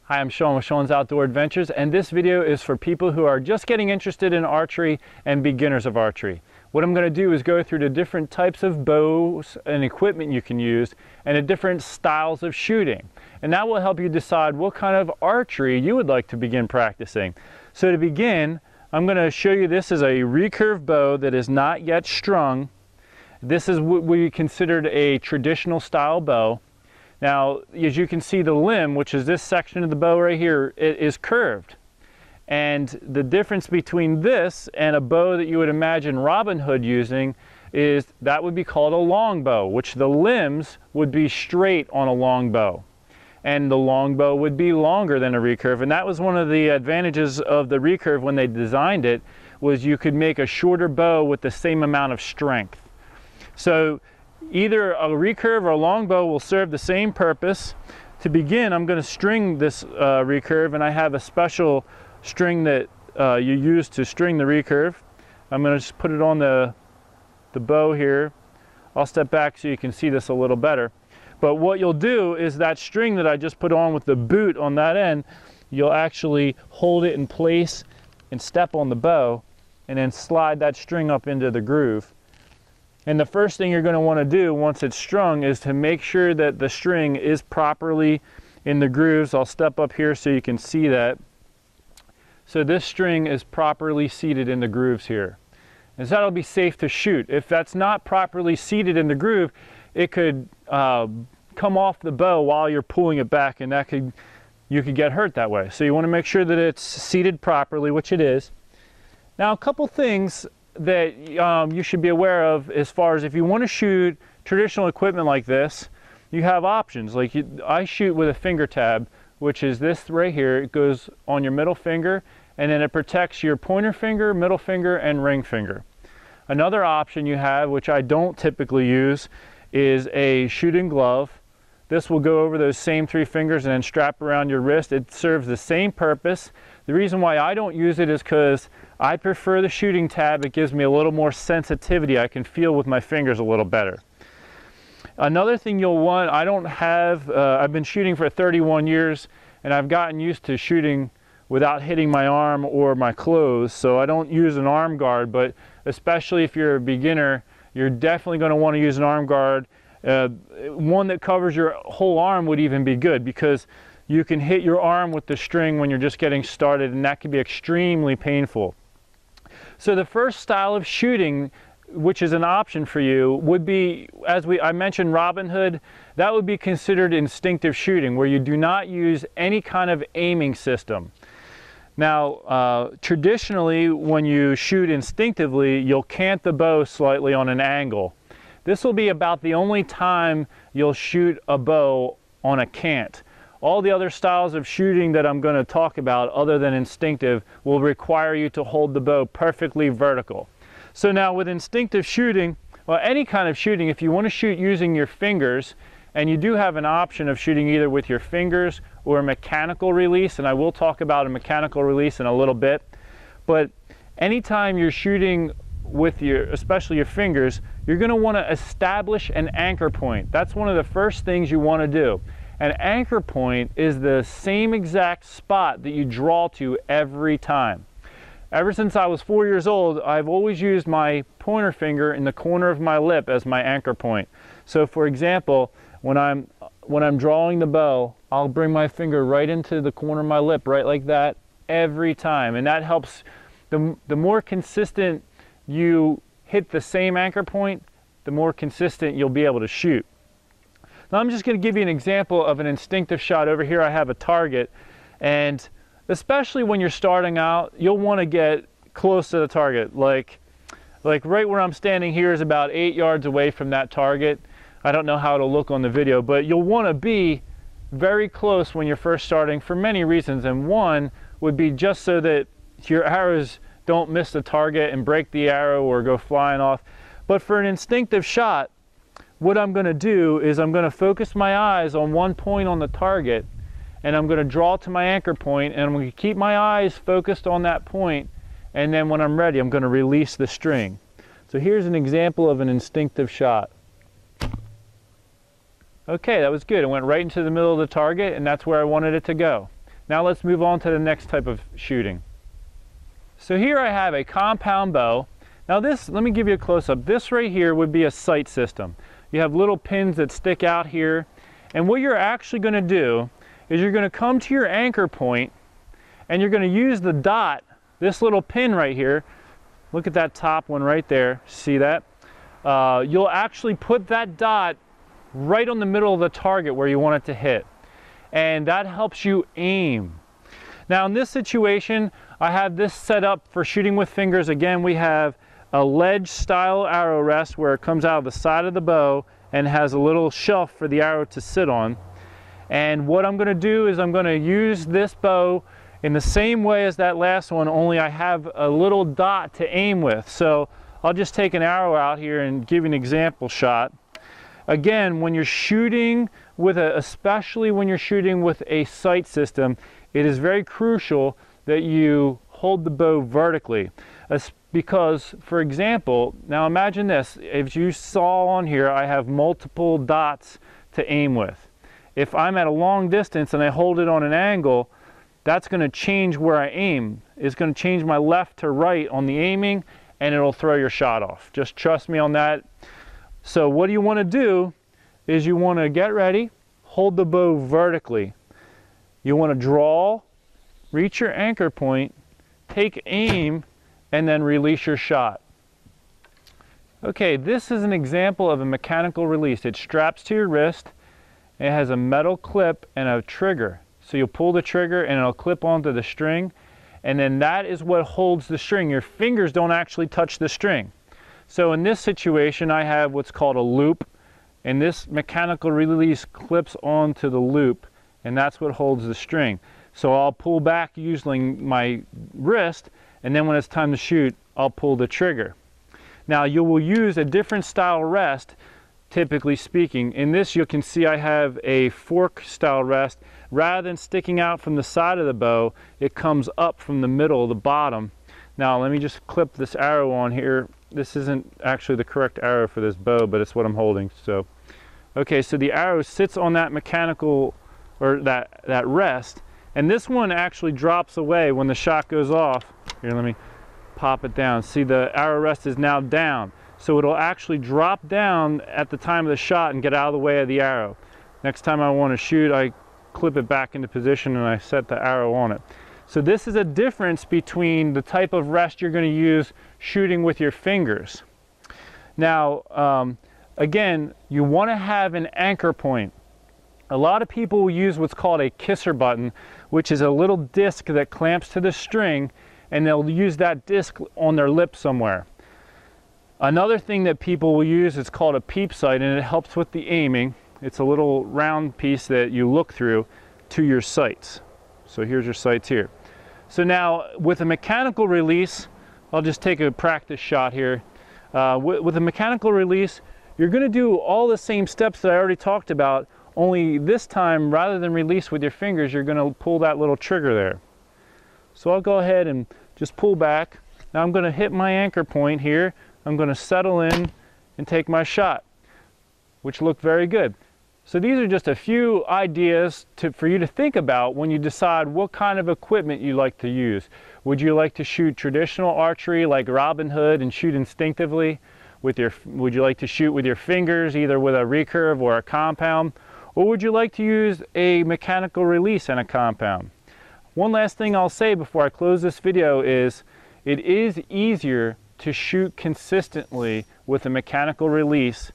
Hi, I'm Sean with Sean's Outdoor Adventures, and this video is for people who are just getting interested in archery and beginners of archery. What I'm going to do is go through the different types of bows and equipment you can use and the different styles of shooting. And that will help you decide what kind of archery you would like to begin practicing. So to begin, I'm going to show you this is a recurve bow that is not yet strung. This is what we considered a traditional style bow. Now, as you can see, the limb, which is this section of the bow right here, it is curved. And the difference between this and a bow that you would imagine Robin Hood using is that would be called a long bow, which the limbs would be straight on a long bow. And the long bow would be longer than a recurve. And that was one of the advantages of the recurve when they designed it, was you could make a shorter bow with the same amount of strength. So either a recurve or a long bow will serve the same purpose. To begin, I'm going to string this recurve, and I have a special string that you use to string the recurve. I'm going to just put it on the bow here. I'll step back so you can see this a little better. But what you'll do is that string that I just put on with the boot on that end, you'll actually hold it in place and step on the bow and then slide that string up into the groove. And the first thing you're going to want to do once it's strung is to make sure that the string is properly in the grooves. I'll step up here so you can see that. So this string is properly seated in the grooves here. And so that'll be safe to shoot. If that's not properly seated in the groove, it could come off the bow while you're pulling it back, and you could get hurt that way. So you want to make sure that it's seated properly, which it is. Now, a couple things that you should be aware of as far as if you want to shoot traditional equipment like this, you have options. Like I shoot with a finger tab, which is this right here. It goes on your middle finger, and then it protects your pointer finger, middle finger, and ring finger. Another option you have, which I don't typically use, is a shooting glove. This will go over those same three fingers and then strap around your wrist. It serves the same purpose. The reason why I don't use it is because I prefer the shooting tab. It gives me a little more sensitivity. I can feel with my fingers a little better. Another thing you'll want, I've been shooting for 31 years, and I've gotten used to shooting without hitting my arm or my clothes, so I don't use an arm guard, but especially if you're a beginner, you're definitely going to want to use an arm guard. One that covers your whole arm would even be good, because you can hit your arm with the string when you're just getting started, and that can be extremely painful. So the first style of shooting, which is an option for you, would be, I mentioned Robin Hood, that would be considered instinctive shooting, where you do not use any kind of aiming system. Now, traditionally, when you shoot instinctively, you'll cant the bow slightly on an angle. This will be about the only time you'll shoot a bow on a cant. All the other styles of shooting that I'm going to talk about, other than instinctive, will require you to hold the bow perfectly vertical. So now with instinctive shooting, well, any kind of shooting, if you want to shoot using your fingers, and you do have an option of shooting either with your fingers or a mechanical release, and I will talk about a mechanical release in a little bit, but anytime you're shooting with especially your fingers, you're going to want to establish an anchor point. That's one of the first things you want to do. An anchor point is the same exact spot that you draw to every time. Ever since I was 4 years old, I've always used my pointer finger in the corner of my lip as my anchor point. So for example, when I'm drawing the bow, I'll bring my finger right into the corner of my lip, right like that, every time. And that helps. The more consistent you hit the same anchor point, the more consistent you'll be able to shoot. Now I'm just going to give you an example of an instinctive shot. Over here I have a target, and especially when you're starting out, you'll want to get close to the target. Like right where I'm standing here is about 8 yards away from that target. I don't know how it'll look on the video, but you'll want to be very close when you're first starting for many reasons, and one would be just so that your arrows don't miss the target and break the arrow or go flying off. But for an instinctive shot, what I'm going to do is I'm going to focus my eyes on one point on the target, and I'm going to draw to my anchor point, and I'm going to keep my eyes focused on that point, and then when I'm ready, I'm going to release the string. So here's an example of an instinctive shot. Okay, that was good. It went right into the middle of the target, and that's where I wanted it to go. Now let's move on to the next type of shooting. So here I have a compound bow. Now this, let me give you a close-up. This right here would be a sight system. You have little pins that stick out here, and what you're actually going to do is you're going to come to your anchor point and you're going to use the dot, this little pin right here. Look at that top one right there, see that? You'll actually put that dot right on the middle of the target where you want it to hit, and that helps you aim. Now in this situation, I have this set up for shooting with fingers. Again, we have a ledge style arrow rest where it comes out of the side of the bow and has a little shelf for the arrow to sit on. And what I'm going to do is I'm going to use this bow in the same way as that last one, only I have a little dot to aim with. So I'll just take an arrow out here and give you an example shot. Again, when you're shooting with especially when you're shooting with a sight system, it is very crucial that you hold the bow vertically. Because, for example, now imagine this, as you saw on here, I have multiple dots to aim with. If I'm at a long distance and I hold it on an angle, that's going to change where I aim. It's going to change my left to right on the aiming, and it'll throw your shot off. Just trust me on that. So what you want to do is you want to get ready, hold the bow vertically. You want to draw, reach your anchor point, take aim, and then release your shot. Okay, this is an example of a mechanical release. It straps to your wrist. It has a metal clip and a trigger. So you'll pull the trigger and it'll clip onto the string, and then that is what holds the string. Your fingers don't actually touch the string. So in this situation, I have what's called a loop, and this mechanical release clips onto the loop, and that's what holds the string. So I'll pull back using my wrist, and then when it's time to shoot, I'll pull the trigger. Now you will use a different style rest, typically speaking. In this you can see I have a fork style rest. Rather than sticking out from the side of the bow, it comes up from the middle, the bottom. Now let me just clip this arrow on here. This isn't actually the correct arrow for this bow, but it's what I'm holding. So, okay, so the arrow sits on that mechanical, or that rest, and this one actually drops away when the shot goes off. Here, let me pop it down. See, the arrow rest is now down. So it'll actually drop down at the time of the shot and get out of the way of the arrow. Next time I want to shoot, I clip it back into position and I set the arrow on it. So this is a difference between the type of rest you're going to use shooting with your fingers. Now, again, you want to have an anchor point. A lot of people will use what's called a kisser button, which is a little disc that clamps to the string, and they'll use that disc on their lip somewhere. Another thing that people will use is called a peep sight, and it helps with the aiming. It's a little round piece that you look through to your sights. So here's your sights here. So now with a mechanical release, I'll just take a practice shot here. With a mechanical release, you're going to do all the same steps that I already talked about, only this time, rather than release with your fingers, you're going to pull that little trigger there. So I'll go ahead and just pull back. Now I'm going to hit my anchor point here. I'm going to settle in and take my shot, which looked very good. So these are just a few ideas for you to think about when you decide what kind of equipment you like to use. Would you like to shoot traditional archery like Robin Hood and shoot instinctively? Would you like to shoot with your fingers, either with a recurve or a compound? Or would you like to use a mechanical release and a compound? One last thing I'll say before I close this video is it is easier to shoot consistently with a mechanical release,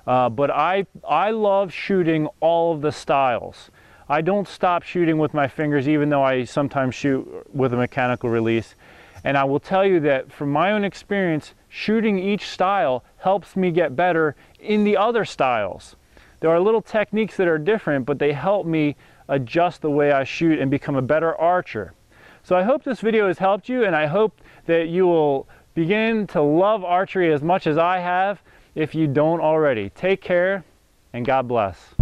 but I love shooting all of the styles. I don't stop shooting with my fingers, even though I sometimes shoot with a mechanical release. And I will tell you that from my own experience, shooting each style helps me get better in the other styles. There are little techniques that are different, but they help me adjust the way I shoot and become a better archer. So I hope this video has helped you, and I hope that you will begin to love archery as much as I have if you don't already. Take care, and God bless.